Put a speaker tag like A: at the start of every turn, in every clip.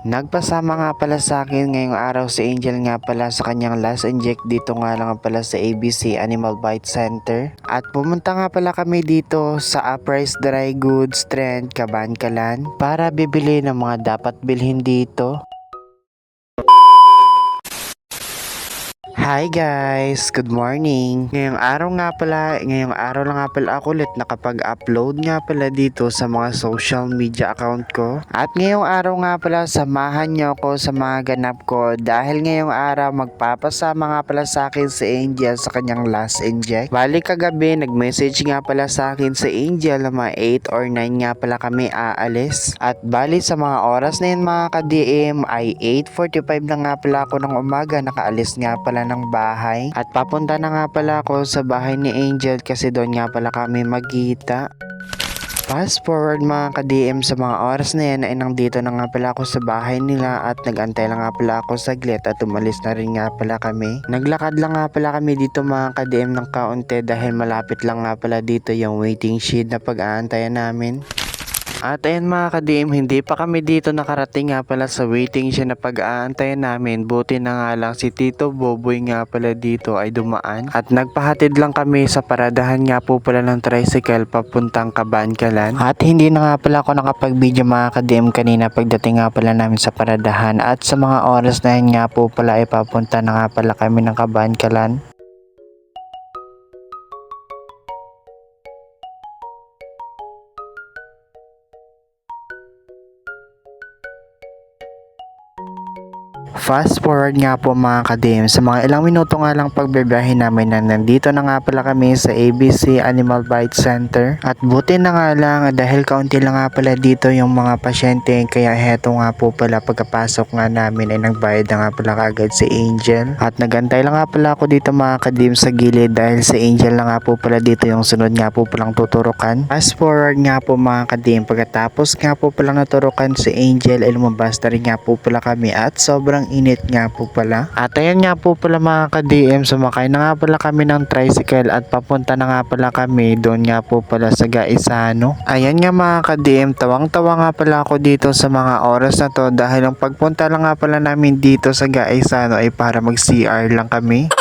A: Nagpasama nga pala sa akin ngayong araw si Angel nga pala sa kanyang last inject dito nga lang pala sa ABC Animal Bite Center. At pumunta nga pala kami dito sa Uprise Dry Goods Trend, Kabankalan para bibili ng mga dapat bilhin dito. Hi guys! Good morning! Ngayong araw lang nga pala ako ulit nakapag-upload nga pala dito sa mga social media account ko. At ngayong araw nga pala samahan niyo ako sa mga ganap ko dahil ngayong araw magpapasama nga pala sa akin si Angel sa kanyang last inject. Bali kagabi nag-message nga pala sa akin si Angel na mga 8 or 9 nga pala kami aalis. At bali sa mga oras na yun mga ka-DM ay 8:45 na nga pala ako ng umaga, nakaalis nga pala ng bahay at papunta na nga pala ako sa bahay ni Angel kasi doon nga pala kami magkita. Fast forward mga ka-DM sa mga oras na yan ay nandito na nga pala ako sa bahay nila at nag-antay lang nga pala ako saglit at umalis na rin nga pala kami. Naglakad lang nga pala kami dito mga ka-DM ng kaunti dahil malapit lang nga pala dito yung waiting shed na pag-aantayan namin. At ayun mga ka-DM, hindi pa kami dito nakarating nga pala sa waiting siya na pag-aantayan namin. Buti na nga lang si Tito Boboy nga pala dito ay dumaan. At nagpahatid lang kami sa paradahan nga po pala ng tricycle papuntang Kabankalan. At hindi na nga pala ako nakapag-video mga ka-DM kanina pagdating nga pala namin sa paradahan. At sa mga oras na yun nga po pala ay papunta na nga pala kami ng Kabankalan. Fast forward nga po mga ka-DM, sa mga ilang minuto nga lang pagbibiyahe namin na nandito na nga pala kami sa ABC Animal Bite Center. At buti na nga lang dahil kaunti lang nga pala dito yung mga pasyente kaya heto nga po pala pagkapasok nga namin ay nagbayad na nga pala kagad si Angel. At nagantay lang nga pala ako dito mga ka-DM sa gilid dahil si Angel na nga po pala dito yung sunod nga po palang tuturukan. Fast forward nga po mga ka-DM, pagkatapos nga po palang naturukan si Angel ay lumabas na rin nga po pala kami at sobrang init nga po pala. At ayan nga po pala mga ka-DM, sumakay na nga pala kami ng tricycle at papunta na nga pala kami doon nga po pala sa Gaisano. Ayan nga mga ka-DM, tawang-tawa nga pala ako dito sa mga oras na to dahil ang pagpunta lang nga pala namin dito sa Gaisano ay para mag-CR lang kami.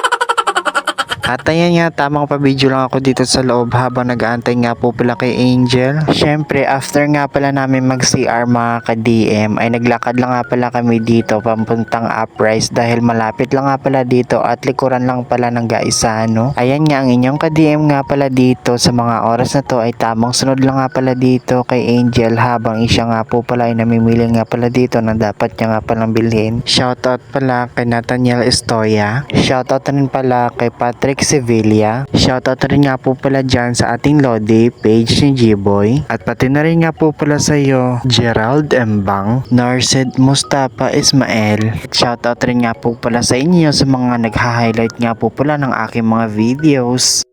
A: At ayan nga, tamang pa-video lang ako dito sa loob habang nag-aantay nga po pala kay Angel. Syempre, after nga pala namin mag-CR mga ka-DM, ay naglakad lang nga pala kami dito papuntang Uprise dahil malapit lang nga pala dito at likuran lang pala ng Gaisano. Ayan nga, ang inyong ka-DM nga pala dito sa mga oras na to ay tamang sunod lang nga pala dito kay Angel habang siya nga po pala ay namimili nga pala dito na dapat niya nga palang bilhin. Shoutout pala kay Nathaniel Estoya. Shoutout rin pala kay Patrick Sevilla. Shoutout rin nga po pala dyan sa ating Lodi page ni G-Boy. At pati na rin nga po pala sa iyo Gerald Embang, Narced Mustafa Ismael. Shoutout rin nga po pala sa inyo sa mga nagha-highlight nga po pala ng aking mga videos.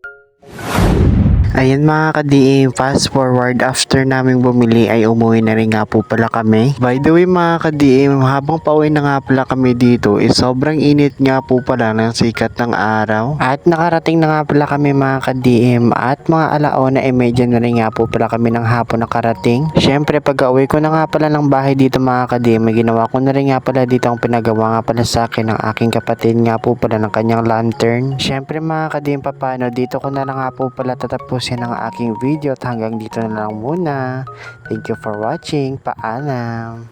A: Ayan mga ka-DM, fast forward after naming bumili ay umuwi na rin nga po pala kami. By the way mga ka-DM, habang pauwi na nga pala kami dito sobrang init nga po pala ng sikat ng araw. At nakarating na nga pala kami mga ka-DM at mga alauna medyo na rin nga po pala kami ng hapon nakarating. Syempre pag uwi ko na nga pala ng bahay dito mga ka-DM, ginawa ko na rin nga pala dito ang pinagawa nga pala sa akin ng aking kapatid nga po pala ng kanyang lantern. Syempre mga ka-DM, papano dito ko na nga po pala tatapos yan ang aking video at hanggang dito na lang muna. Thank you for watching. Paalam.